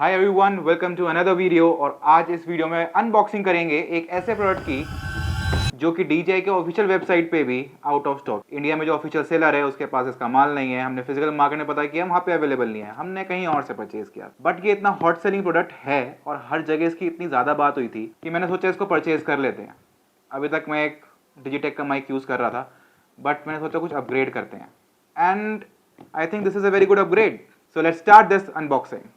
Hi everyone, welcome to another video. और आज इस वीडियो में अनबॉक्सिंग करेंगे एक ऐसे प्रोडक्ट की जो कि DJI के ऑफिशियल वेबसाइट पे भी आउट ऑफ स्टॉक। इंडिया में जो ऑफिशियल सेलर है उसके पास इसका माल नहीं है। हमने फिजिकल मार्केट में पता किया, वहाँ पे अवेलेबल नहीं है, हमने कहीं और से परचेज किया। बट ये इतना हॉट सेलिंग प्रोडक्ट है और हर जगह इसकी इतनी ज़्यादा बात हुई थी कि मैंने सोचा इसको परचेज कर लेते हैं। अभी तक मैं एक डिजिटेक का माइक यूज़ कर रहा था, बट मैंने सोचा कुछ अपग्रेड करते हैं and I think this is a very good upgrade. So let's start this unboxing.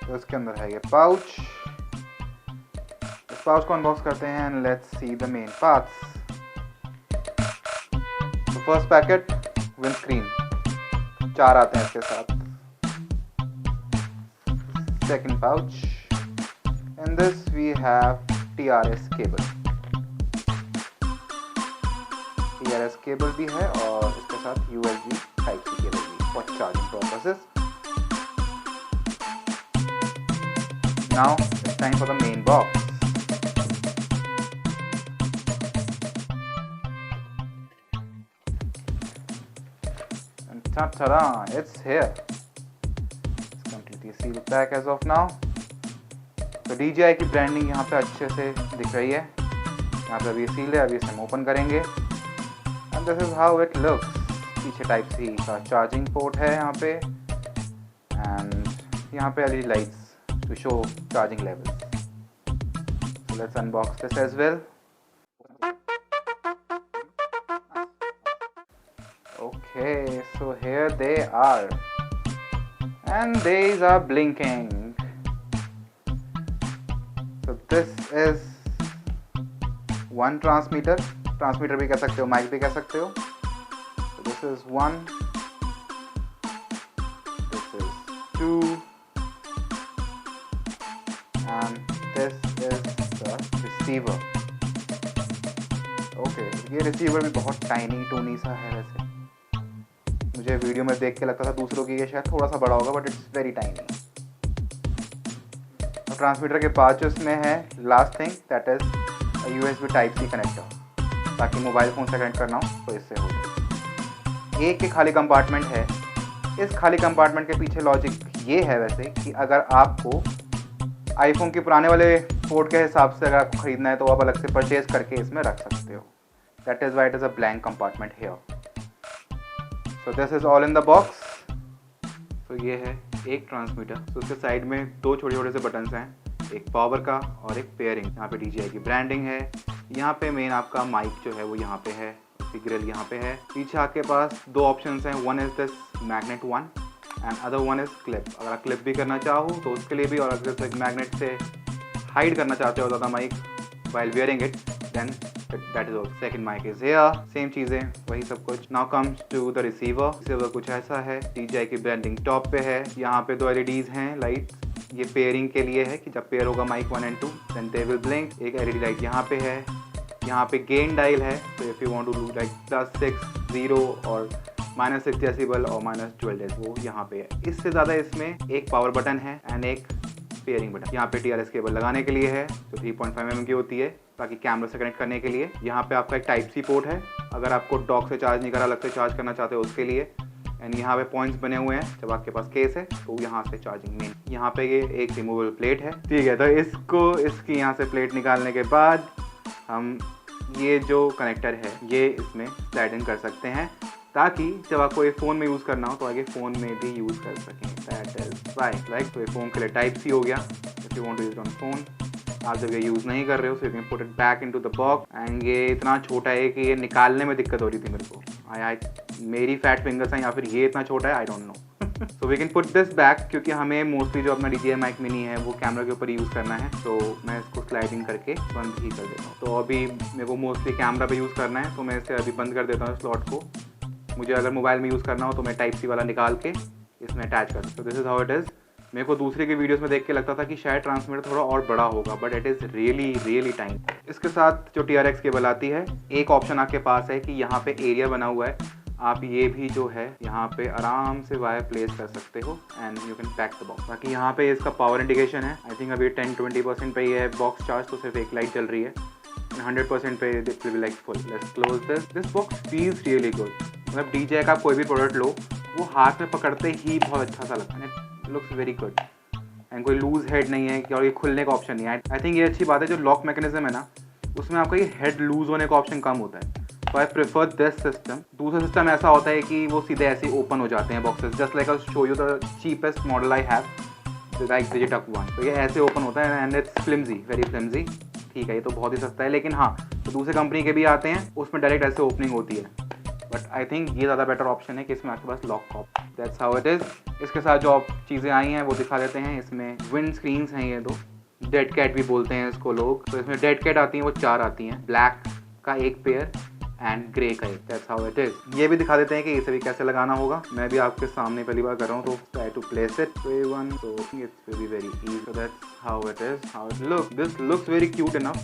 तो इसके अंदर है ये पाउच। इस पाउच को अनबॉक्स करते हैं and let's see the main parts. तो फर्स्ट पैकेट विंड स्क्रीन, 4 आते हैं इसके साथ। Second pouch, in this we have TRS cable. TRS cable भी है और इसके साथ USB Type-C केबल भी for charging purposes. Now it's time for the main box. And ta-da! It's here. It's completely sealed pack as of now. तो DJI की branding यहाँ पे अच्छे से दिख रही है। यहाँ पे अभी सील है, अभी इसे हम ओपन करेंगे। And this is how it looks. पीछे Type-C का चार्जिंग पोर्ट है यहाँ पे and यहाँ पे LED lights to show charging levels. So let's unbox this as well. Okay, so here they are and these are blinking. So this is one transmitter भी कह सकते हो, mic भी कह सकते हो. So this is one, this is two, and this is the receiver. Okay, ये receiver भी बहुत टाइनी टूनी सा है। वैसे मुझे वीडियो में देख के लगता था दूसरों की ये शायद थोड़ा सा बड़ा होगा, बट इट्स वेरी टाइनी। और ट्रांसमीटर के बाद जो इसमें है last thing, that is USB Type-C connector, ताकि मोबाइल फ़ोन से कनेक्ट करना हो तो इससे हो जाए। एक खाली कंपार्टमेंट है। इस खाली कंपार्टमेंट के पीछे लॉजिक ये है वैसे कि अगर आपको आईफोन के पुराने वाले पोर्ट के हिसाब से अगर आपको ख़रीदना है तो आप अलग से परचेज करके इसमें रख सकते हो। That is why it is a blank compartment here. So this is all in the box. तो ये है एक ट्रांसमीटर। तो उसके साइड में 2 छोटे छोटे से बटन्स हैं, एक पावर का और एक पेयरिंग। यहाँ पे DJI की ब्रांडिंग है। यहाँ पे मेन आपका माइक जो है वो यहाँ पे है, उसकी ग्रिल यहाँ पे है। पीछे आपके पास 2 ऑप्शंस हैं, one is this magnet one and other one is clip. अगर आप क्लिप भी करना चाहो तो उसके लिए भी, और अगर एक मैग्नेट से हाइड करना चाहते हो ज़्यादा mic while wearing it, then that is also. Second mic is here, same चीज़ें, वही सब कुछ। Now comes to the receiver. Receiver कुछ ऐसा है, DJI की ब्रांडिंग टॉप पे है। यहाँ पे 2 LEDs हैं लाइट, ये पेयरिंग के लिए है कि जब पेयर होगा mic 1 and 2 then they will blink. एक LED लाइट यहाँ पे है। यहाँ पे गेन डायल है, तो if you want to do like +6, 0 और -6 डेसिबल और -12 डेसिबल, वो यहाँ पे है। इससे ज़्यादा इसमें एक पावर बटन है एंड एक पेयरिंग बटन। यहाँ पे TRS केबल लगाने के लिए है, तो 3.5 mm की होती है, ताकि कैमरा से कनेक्ट करने के लिए। यहाँ पे आपका एक Type-C पोर्ट है, अगर आपको डॉक से चार्ज नहीं करा, अलग से चार्ज करना चाहते हो उसके लिए। एंड यहाँ पे पॉइंट्स बने हुए हैं, जब आपके पास केस है तो यहाँ से चार्जिंग मेन। यहाँ पे ये एक रिमूवेबल प्लेट है, ठीक है। तो इसकी यहाँ से प्लेट निकालने के बाद हम ये जो कनेक्टर है ये इसमें स्लाइड इन कर सकते हैं, ताकि जब आपको ये फ़ोन में यूज़ करना हो तो आगे फ़ोन में भी यूज़ कर सकें। दैट इज़ वाई लाइक, तो ये फ़ोन के लिए Type-C हो गया। If you want to use on phone, आप जब ये यूज़ नहीं कर रहे हो so you can put it back into the box. And ये इतना छोटा है कि ये निकालने में दिक्कत हो रही थी मेरे को। मेरी फैट फिंगर्स हैं या फिर ये इतना छोटा है, I don't know. So we can put this back, क्योंकि हमें मोस्टली जो अपना DJI माइक मिनी है वो कैमरा के ऊपर यूज़ करना है, तो मैं इसको स्लाइडिंग करके बंद ही कर देता हूँ। तो अभी मेरे को मोस्टली कैमरा पे यूज़ करना है, तो मैं इसे अभी बंद कर देता हूँ स्लॉट को। मुझे अगर मोबाइल में यूज़ करना हो तो मैं Type-C वाला निकाल के इसमें अटैच कर दूँ। तो this is how it is. मेरे को दूसरे के वीडियोस में देख के लगता था कि शायद ट्रांसमीटर थोड़ा और बड़ा होगा, but it is really really time. इसके साथ जो TRX केबल आती है, एक ऑप्शन आपके पास है कि यहाँ पे एरिया बना हुआ है, आप ये भी जो है यहाँ पे आराम से वायर प्लेस कर सकते हो and you can pack the box. बाकी यहाँ पे इसका पावर इंडिकेशन है, आई थिंक अभी 10-20% पे ही है बॉक्स चार्ज, तो सिर्फ एक लाइट चल रही है। 100% पे it will be like full. Let's close this box feels really good. मतलब DJI का कोई भी प्रोडक्ट लो, वो हाथ में पकड़ते ही बहुत अच्छा सा लगता है, it looks very good and कोई लूज हेड नहीं है कि और ये खुलने का ऑप्शन नहीं है। आई थिंक ये अच्छी बात है, जो लॉक मैकेनिज्म है ना, उसमें आपका ये हेड लूज होने का ऑप्शन कम होता है। तो आई प्रेफर दिस सिस्टम। दूसरा सिस्टम ऐसा होता है कि वो सीधे ऐसे ओपन हो जाते हैं boxes, just like I show you the cheapest model I have, like Digitech 1। तो ये ऐसे ओपन होता है and it's flimsy, very flimsy. ठीक है, ये तो बहुत ही सस्ता है, लेकिन हाँ, तो दूसरे कंपनी के भी आते हैं, उसमें डायरेक्ट ऐसे ओपनिंग होती है, बट आई थिंक ये ज़्यादा बेटर ऑप्शन है कि इसमें आपके पास लॉक कॉप। That's how it is. इसके साथ जो चीज़ें आई हैं वो दिखा देते हैं। इसमें विंड स्क्रीन्स हैं ये दो, डेड कैट भी बोलते हैं इसको लोग। तो इसमें डेड कैट आती हैं, वो 4 आती हैं, ब्लैक का एक पेयर एंड ग्रे का एक। That's how it is. ये भी दिखा देते हैं कि इसे भी कैसे लगाना होगा। मैं भी आपके सामने पहली बार कर रहा हूँ, तो try to place it one, so it's really very easy. So that's how it is, how it look. This looks very cute enough.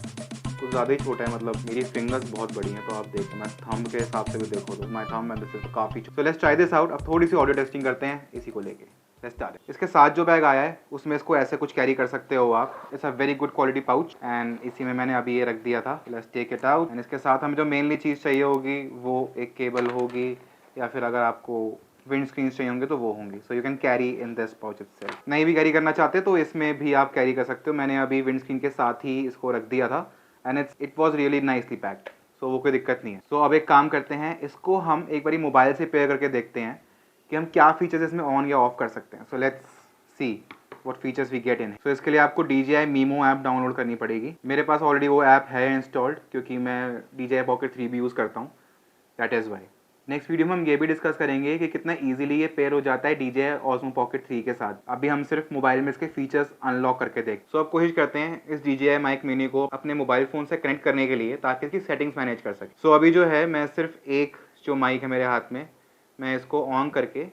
कुछ ज़्यादा ही छोटा है, मतलब मेरी फिंगर्स बहुत बड़ी हैं, तो आप देखो, मैं थंब के हिसाब से भी देखो तो माई थंब एंड दिस इज काफ़ी। So let's try this out. अब थोड़ी सी ऑडियो टेस्टिंग करते हैं इसी को लेके। Let's start. इसके साथ जो बैग आया है उसमें इसको ऐसे कुछ कैरी कर सकते हो आप। It's a very good quality pouch and इसी में मैंने अभी ये रख दिया था। Let's take it out. And इसके साथ हमें जो मेनली चीज़ चाहिए होगी वो एक केबल होगी, या फिर अगर आपको विंड स्क्रीन चाहिए होंगे तो वो होंगी। सो you can carry in this pouch itself. नहीं भी कैरी करना चाहते तो इसमें भी आप कैरी कर सकते हो। मैंने अभी विंड स्क्रीन के साथ ही इसको रख दिया था and it was really nicely packed, so वो कोई दिक्कत नहीं है। सो अब एक काम करते हैं, इसको हम एक बारी मोबाइल से पेयर करके देखते हैं कि हम क्या फीचर्स इसमें ऑन या ऑफ कर सकते हैं। So let's see what features we get in. So इसके लिए आपको DJI Mimo ऐप डाउनलोड करनी पड़ेगी। मेरे पास ऑलरेडी वो ऐप है इंस्टॉल्ड, क्योंकि मैं DJI Pocket 3 भी यूज़ करता हूँ, that is Y. Next video में हम ये भी डिस्कस करेंगे कि कितना इजीली ये पेयर हो जाता है DJI Osmo Pocket 3 के साथ। अभी हम सिर्फ मोबाइल में इसके फीचर्स अनलॉक करके देख। सो अब कोशिश करते हैं इस DJI माइक मिनी को अपने मोबाइल फ़ोन से कनेक्ट करने के लिए, ताकि इसकी सेटिंग्स मैनेज कर सके। सो अभी जो है, मैं सिर्फ एक जो माइक है मेरे हाथ में, मैं इसको ऑन करके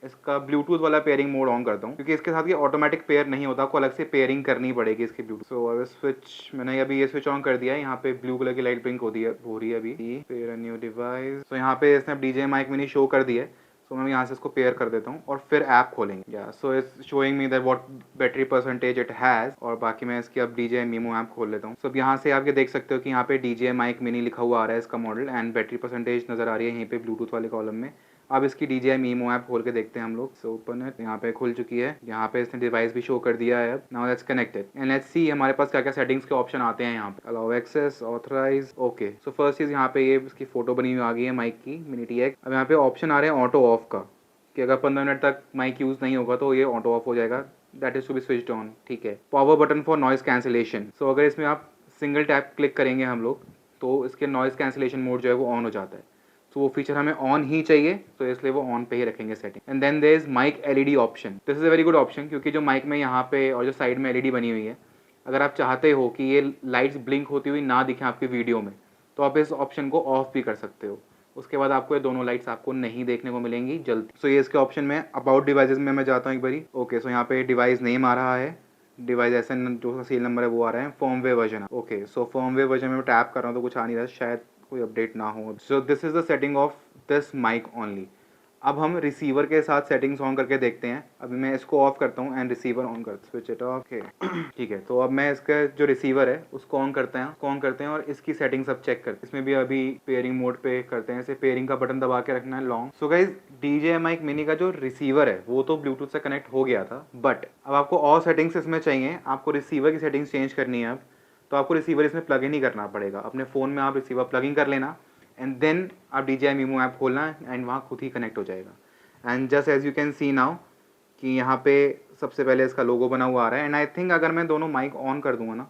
इसका ब्लूटूथ वाला पेयरिंग मोड ऑन करता हूँ, क्योंकि इसके साथ ये ऑटोमेटिक पेयर नहीं होता, आपको अलग से पेयरिंग करनी पड़ेगी इसकी ब्लूटूथ। सो अब स्विच, मैंने अभी ये स्विच ऑन कर दिया है। यहाँ पे ब्लू कलर की लाइट ब्लिंक हो रही है अभी। Pair a new device. So यहाँ पे इसने DJI माइक मिनी शो कर दिया है। सो मैं यहाँ से इसको पेयर कर देता हूँ और फिर ऐप खोलेंगे। या so it's showing me that what battery percentage it has. और बाकी मैं इसकी अब DJI Mimo ऐप खोल लेता हूँ। सो अब यहाँ से आप ये देख सकते हो कि यहाँ पे DJI माइक मिनी लिखा हुआ आ रहा है इसका मॉडल, एंड बैटरी परसेंटेज नज़र आ रही है यहीं पे ब्लूटूथ वाले कॉलम में। अब इसकी DJI Mimo ऐप खोल के देखते हैं हम लोग। सो ओपन इट, यहाँ पे खुल चुकी है। यहाँ पे इसने डिवाइस भी शो कर दिया है। अब now let's connected and let's सी हमारे पास क्या क्या सेटिंग्स के ऑप्शन आते हैं यहाँ पे। Allow access, authorise, okay. So first चीज़ यहाँ पे ये इसकी फोटो बनी हुई आ गई है माइक की, मिनी TX। अब यहाँ पे ऑप्शन आ रहे हैं ऑटो ऑफ का, कि अगर 15 मिनट तक माइक यूज़ नहीं होगा तो ये ऑटो ऑफ हो जाएगा, that is to be switched on. ठीक है। Power button for noise cancellation. So अगर इसमें आप सिंगल टैप क्लिक करेंगे हम लोग, तो इसके नॉइज़ कैंसिलेशन मोड जो है वो ऑन हो जाता है। तो वो फीचर हमें ऑन ही चाहिए, तो इसलिए वो ऑन पे ही रखेंगे setting. And then there is mic LED option. This is a very good option, क्योंकि जो माइक में यहाँ पे और जो साइड में LED बनी हुई है, अगर आप चाहते हो कि ये लाइट्स ब्लिंक होती हुई ना दिखें आपकी वीडियो में, तो आप इस ऑप्शन को ऑफ भी कर सकते हो। उसके बाद आपको ये दोनों लाइट्स आपको नहीं देखने को मिलेंगी जल्दी। सो ये इसके ऑप्शन में अबाउट डिवाइसेस में मैं जाता हूँ एक बारी। ओके, सो यहाँ पे डिवाइस नेम आ रहा है, डिवाइस ऐसे जो सीरियल नंबर है वो आ रहा है, फर्मवेयर वर्जन। ओके, सो फर्मवेयर वर्जन में मैं टैप कर रहा हूँ तो कुछ आ नहीं रहा, शायद कोई अपडेट ना हो। So this is the setting of this mic only. अब हम रिसीवर के साथ सेटिंग्स ऑन करके देखते हैं। अभी मैं इसको ऑफ करता हूँ एंड रिसीवर ऑन करता हूँ, स्विच इट ऑफ। ठीक है, तो अब मैं इसका जो रिसीवर है उसको ऑन करते हैं और इसकी सेटिंग्स अब चेक करते हैं। इसमें भी अभी पेयरिंग मोड पे करते हैं, इसे पेयरिंग का बटन दबा के रखना है long. So guys, DJI mic mini का जो रिसीवर है वो तो ब्लूटूथ से कनेक्ट हो गया था, बट अब आपको और सेटिंग्स इसमें चाहिए। आपको रिसीवर की सेटिंग्स चेंज करनी है अब, तो आपको रिसीवर इसमें प्लग इन ही करना पड़ेगा। अपने फ़ोन में आप रिसीवर प्लग इन कर लेना एंड देन आप DJI Mimo ऐप खोलना एंड वहाँ खुद ही कनेक्ट हो जाएगा। And just as you can see now कि यहाँ पे सबसे पहले इसका लोगो बना हुआ आ रहा है। एंड आई थिंक अगर मैं दोनों माइक ऑन कर दूंगा ना,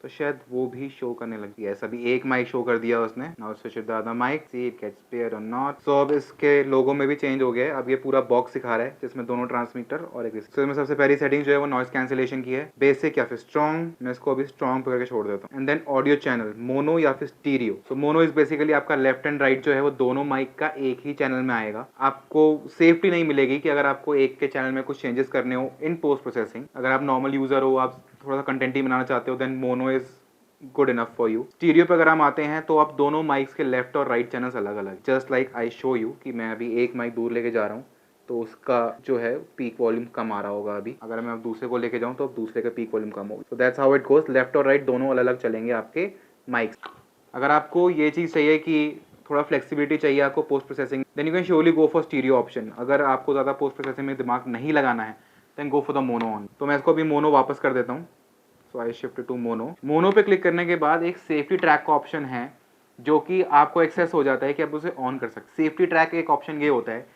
तो शायद वो भी शो करने लगी है। अभी एक माइक शो कर दिया उसने। Now switch the other mic, see it gets paired or not. So अब इसके लोगो में भी चेंज हो गया है। अब ये पूरा बॉक्स दिखा रहा है जिसमें दोनों ट्रांसमीटर और एक रिसीवर। इसमें सबसे पहली सेटिंग जो है वो नॉइस कैंसिलेशन की है, बेसिक या फिर स्ट्रॉन्ग। मैं इसको अभी स्ट्रॉन्ग पकड़ के छोड़ देता हूँ। And then audio channel, mono या फिर stereo. So mono is basically आपका लेफ्ट एंड राइट जो है वो दोनों माइक का एक ही चैनल में आएगा। आपको सेफ्टी नहीं मिलेगी कि अगर आपको एक के चैनल में कुछ चेंजेस करने हो इन पोस्ट प्रोसेसिंग। अगर आप नॉर्मल यूजर हो, आप थोड़ा सा कंटेंट ही बनाना चाहते हो, then mono is good enough for you. Stereo पे अगर हम आते हैं तो आप दोनों माइक्स के लेफ्ट और राइट चैनल्स अलग अलग, just like I show you कि मैं अभी एक माइक दूर लेके जा रहा हूँ तो उसका जो है पीक वॉल्यूम कम आ रहा होगा। अभी अगर मैं अब दूसरे को लेके जाऊँ तो अब दूसरे का पीक वॉल्यूम कम होगा। So that's how it goes. Left और राइट दोनों अलग अलग चलेंगे आपके माइक्स। अगर आपको ये चीज़ चाहिए कि थोड़ा फ्लेक्सिबिलिटी चाहिए आपको post processing, then you can surely go for stereo option. अगर आपको ज़्यादा पोस्ट प्रोसेसिंग में दिमाग नहीं लगाना है then go for the mono on. तो मैं इसको अभी मोनो वापस कर देता हूँ। So I shift to mono. Mono पे क्लिक करने के बाद एक सेफ्टी ट्रैक का ऑप्शन है जो कि आपको एक्सेस हो जाता है कि आप उसे ऑन कर सकते। सेफ्टी ट्रैक एक ऑप्शन ये होता है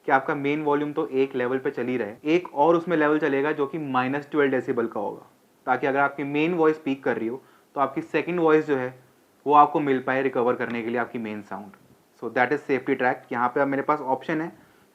कि आपका मेन वॉल्यूम तो एक लेवल पे चल ही रहे, एक और उसमें लेवल चलेगा जो कि -12 डेसिबल का होगा, ताकि अगर आपकी मेन वॉइस स्पीक कर रही हो तो आपकी सेकंड वॉइस जो है वो आपको मिल पाए रिकवर करने के लिए आपकी main sound. So that is safety track. यहाँ पे अब मेरे पास ऑप्शन है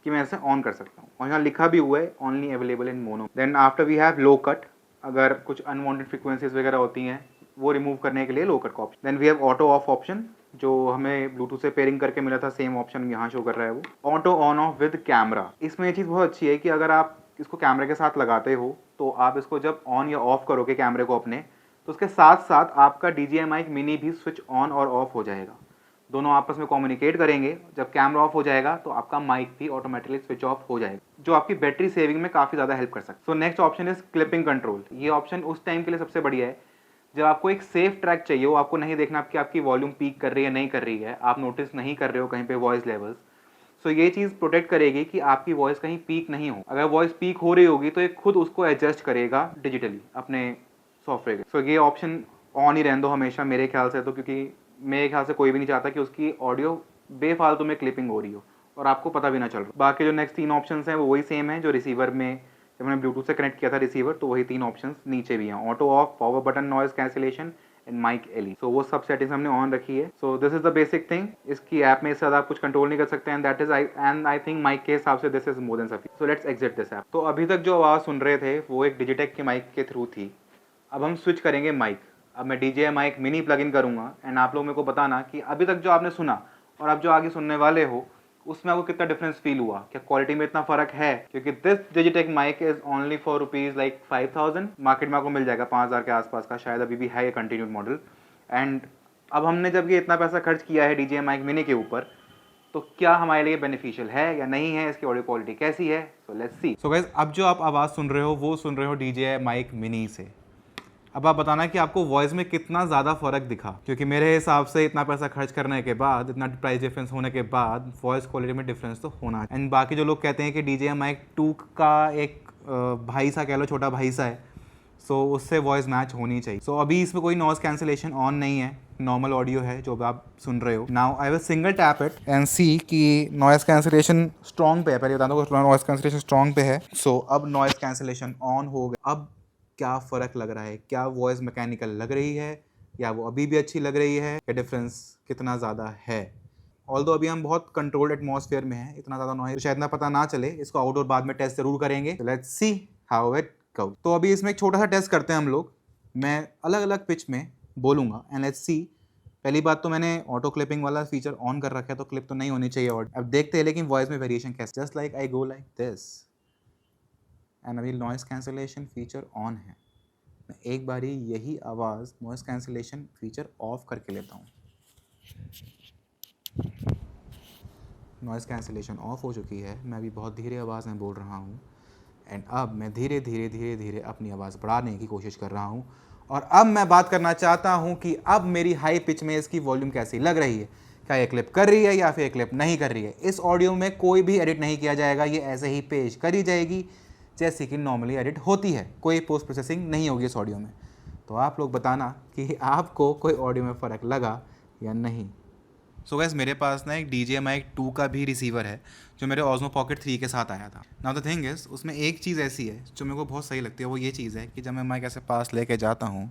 कि मैं इसे ऑन कर सकता हूँ और यहाँ लिखा भी हुआ है only available in mono. Then after we have low cut. अगर कुछ अनवांटेड फ्रीक्वेंसीज वगैरह होती हैं वो रिमूव करने के लिए लो कट का option. Then we have auto off option जो हमें ब्लूटूथ से पेयरिंग करके मिला था, सेम ऑप्शन यहाँ शो कर रहा है वो। Auto on off with camera. इसमें ये चीज़ बहुत अच्छी है कि अगर आप इसको कैमरे के साथ लगाते हो तो आप इसको जब ऑन या ऑफ करोगे कैमरे को अपने, तो उसके साथ साथ आपका DJI माइक मिनी भी स्विच ऑन और ऑफ हो जाएगा। दोनों आपस में कम्युनिकेट करेंगे। जब कैमरा ऑफ हो जाएगा तो आपका माइक भी ऑटोमेटिकली स्विच ऑफ हो जाएगा, जो आपकी बैटरी सेविंग में काफ़ी ज़्यादा हेल्प कर सकता है। So next option is clipping control. ये ऑप्शन उस टाइम के लिए सबसे बढ़िया है जब आपको एक सेफ ट्रैक चाहिए हो। आपको नहीं देखना कि आपकी वॉल्यूम पीक कर रही है नहीं कर रही है, आप नोटिस नहीं कर रहे हो कहीं पे वॉइस लेवल्स। सो ये चीज़ प्रोटेक्ट करेगी कि आपकी वॉइस कहीं पीक नहीं हो। अगर वॉइस पीक हो रही होगी तो ये खुद उसको एडजस्ट करेगा डिजिटली अपने सॉफ्टवेयर। सो ये ऑप्शन ऑन ही रहने दो हमेशा मेरे ख्याल से, तो क्योंकि मेरे ख्याल से कोई भी नहीं चाहता कि उसकी ऑडियो बेफालतू में क्लिपिंग हो रही हो और आपको पता भी ना चल रहा। बाकी जो नेक्स्ट 3 ऑप्शंस हैं वो वही सेम है जो रिसीवर में जब मैंने ब्लूटूथ से कनेक्ट किया था रिसीवर, तो वही 3 ऑप्शंस नीचे भी हैं। Auto off, power button, noise cancellation and mic एली। सो वो सब सेटिंग्स हमने ऑन रखी है। So this is the basic thing. इसकी ऐप में इससे ज़्यादा आप कुछ कंट्रोल नहीं कर सकते हैं। That is I think mic के हिसाब से this is more than sufficient. So let's exit this app. तो अभी तक जो आवाज़ सुन रहे थे वो एक डिजिटेक के माइक के थ्रू थी। अब हम स्विच करेंगे माइक। अब मैं DJI mic mini plug in करूँगा एंड आप लोग मेरे को बताना कि अभी तक जो आपने सुना और अब जो आगे सुनने वाले हो उसमें आपको कितना डिफरेंस फील हुआ, क्या क्वालिटी में इतना फ़र्क है। क्योंकि this Digitek mic is only for rupees like 5000। Market में आपको मिल जाएगा 5000 के आसपास का, शायद अभी भी है ये कंटिन्यूड मॉडल। एंड अब हमने जब ये इतना पैसा खर्च किया है DJI माइक मिनी के ऊपर, तो क्या हमारे लिए बेनिफिशियल है या नहीं है, इसकी ऑडियो क्वालिटी कैसी है। So let's C. So guys, अब जो आप आवाज़ सुन रहे हो वो सुन रहे हो DJI माइक मिनी से। अब आप बताना कि आपको वॉइस में कितना ज़्यादा फ़र्क दिखा, क्योंकि मेरे हिसाब से इतना पैसा खर्च करने के बाद, इतना प्राइस डिफरेंस होने के बाद वॉइस क्वालिटी में डिफरेंस तो होना है। एंड बाकी जो लोग कहते हैं कि DJI माइक 2 का एक भाई सा कह लो, छोटा भाई सा है, सो उससे वॉइस मैच होनी चाहिए। सो अभी इसमें कोई नॉइस कैंसिलेशन ऑन नहीं है, नॉर्मल ऑडियो है जो आप सुन रहे हो। Now I will single tap it and see कि नॉइस कैंसिलेशन स्ट्रॉन्ग पे है। पहले बता दो नॉइस कैंसिलेशन स्ट्रॉन्ग पे है। सो अब नॉइस कैंसिलेशन ऑन हो गया। अब क्या फ़र्क लग रहा है, क्या वॉइस मैकेनिकल लग रही है या वो अभी भी अच्छी लग रही है, क्या डिफरेंस कितना ज़्यादा है। ऑल्दो अभी हम बहुत कंट्रोल्ड एटमॉस्फेयर में हैं, इतना ज़्यादा नॉइस शायद ना पता ना चले। इसको आउटडोर बाद में टेस्ट ज़रूर करेंगे। Let's see how it goes. तो अभी इसमें एक छोटा सा टेस्ट करते हैं हम लोग। मैं अलग अलग पिच में बोलूँगा एंड लेट्स सी। पहली बात तो मैंने ऑटो क्लिपिंग वाला फीचर ऑन कर रखा है तो क्लिप तो नहीं होनी चाहिए। और अब देखते हैं लेकिन वॉइस में वेरिएशन कैसे। Just like I go like this and अभी नॉइस कैंसिलेशन फीचर ऑन है। मैं एक बारी यही आवाज़ नॉइस कैंसिलेशन फीचर ऑफ करके लेता हूँ। नॉइस कैंसिलेशन ऑफ हो चुकी है। मैं अभी बहुत धीरे आवाज़ में बोल रहा हूँ एंड अब मैं धीरे धीरे अपनी आवाज़ बढ़ाने की कोशिश कर रहा हूँ। और अब मैं बात करना चाहता हूँ कि अब मेरी हाई पिच में इसकी वॉल्यूम कैसी लग रही है, क्या ये क्लिप कर रही है या फिर क्लिप नहीं कर रही है। इस ऑडियो में कोई भी एडिट नहीं किया जाएगा, ये ऐसे ही पेश करी जाएगी जैसे कि नॉर्मली एडिट होती है। कोई पोस्ट प्रोसेसिंग नहीं होगी इस ऑडियो में। तो आप लोग बताना कि आपको कोई ऑडियो में फ़र्क लगा या नहीं। सो गाइस, मेरे पास ना एक DJI माइक 2 का भी रिसीवर है जो मेरे Osmo Pocket 3 के साथ आया था। नाउ द थिंग इज़, उसमें एक चीज़ ऐसी है जो मेरे को बहुत सही लगती है। वो ये चीज़ है कि जब मैं माइक ऐसे पास लेके जाता हूँ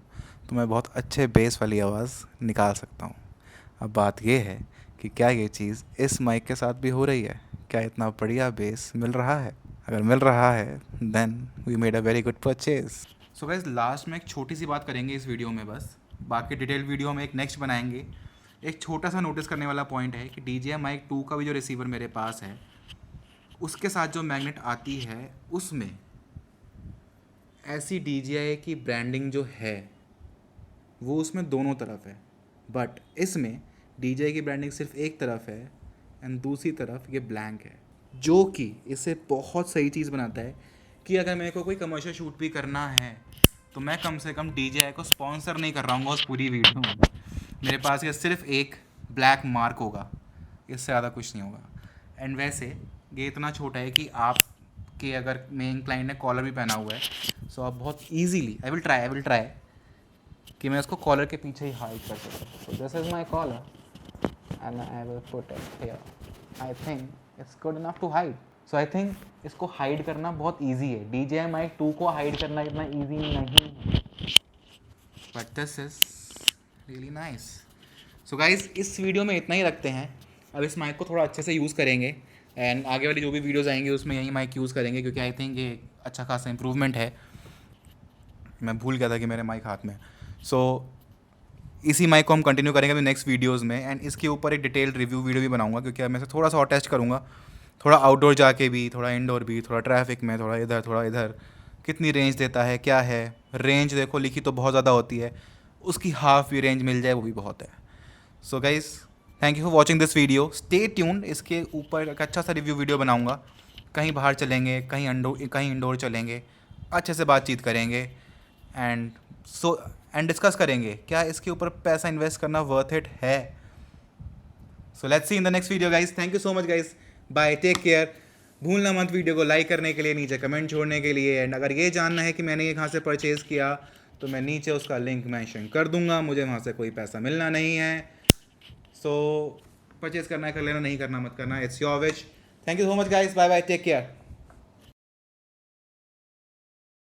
तो मैं बहुत अच्छे बेस वाली आवाज़ निकाल सकता हूँ। अब बात ये है कि क्या ये चीज़ इस माइक के साथ भी हो रही है? क्या इतना बढ़िया बेस मिल रहा है? अगर मिल रहा है then we made a very good purchase. So guys, last में एक छोटी सी बात करेंगे इस वीडियो में बस, बाकी डिटेल वीडियो हम एक नेक्स्ट बनाएंगे। एक छोटा सा नोटिस करने वाला पॉइंट है कि DJI Mic 2 का भी जो रिसीवर मेरे पास है उसके साथ जो मैग्नेट आती है उसमें ऐसी DJI की ब्रांडिंग जो है वो उसमें दोनों तरफ है, बट इसमें DJI की ब्रांडिंग सिर्फ एक तरफ है एंड दूसरी तरफ ये ब्लैंक है, जो कि इसे बहुत सही चीज़ बनाता है कि अगर मेरे को कोई कमर्शियल शूट भी करना है तो मैं कम से कम DJI को स्पॉन्सर नहीं कर रहा हूँ उस पूरी वीडियो में। मेरे पास ये सिर्फ एक ब्लैक मार्क होगा, इससे ज़्यादा कुछ नहीं होगा। एंड वैसे ये इतना छोटा है कि आप के अगर मेन क्लाइंट ने कॉलर भी पहना हुआ है सो आप बहुत ईजीली आई विल ट्राई कि मैं उसको कॉलर के पीछे ही हाइड कर सकूँ। So this is my collar and I will put it here. I think it's good enough to hide. So I think इसको हाइड करना बहुत ईजी है। DJI Mic 2 को हाइड करना इतना ईजी नहीं है, but this is really nice. So guys, इस वीडियो में इतना ही रखते हैं। अब इस माइक को थोड़ा अच्छे से यूज़ करेंगे एंड आगे वाली जो भी वीडियोज़ आएंगे उसमें यही माइक यूज़ करेंगे, क्योंकि आई थिंक ये अच्छा खासा इंप्रूवमेंट है। मैं भूल गया था कि मेरे माइक हाथ में। सो इसी माइक को हम कंटिन्यू करेंगे अभी नेक्स्ट वीडियोज़ में, एंड इसके ऊपर एक डिटेल्ड रिव्यू वीडियो भी बनाऊंगा, क्योंकि अब मैं से थोड़ा सा और टेस्ट करूँगा, थोड़ा आउटडोर जाके भी, थोड़ा इंडोर भी, थोड़ा ट्रैफिक में, थोड़ा इधर कितनी रेंज देता है, क्या है रेंज। देखो लिखी तो बहुत ज़्यादा होती है, उसकी हाफ भी रेंज मिल जाए वो भी बहुत है। So guys, thank you for watching this video. Stay tuned, इसके ऊपर एक अच्छा सा रिव्यू वीडियो बनाऊंगा। कहीं बाहर चलेंगे, कहीं इंडोर चलेंगे, अच्छे से बातचीत करेंगे एंड एंड डिस्कस करेंगे क्या इसके ऊपर पैसा इन्वेस्ट करना वर्थ इट है। So let's see in the next video guys. Thank you so much guys, bye, take care. भूलना मत वीडियो को लाइक करने के लिए, नीचे कमेंट छोड़ने के लिए, एंड अगर ये जानना है कि मैंने ये कहाँ से परचेज़ किया तो मैं नीचे उसका लिंक मेंशन कर दूंगा। मुझे वहाँ से कोई पैसा मिलना नहीं है। सो परचेज़ करना है कर लेना, नहीं करना मत करना, it's your wish. Thank you so much guys, bye bye, take care.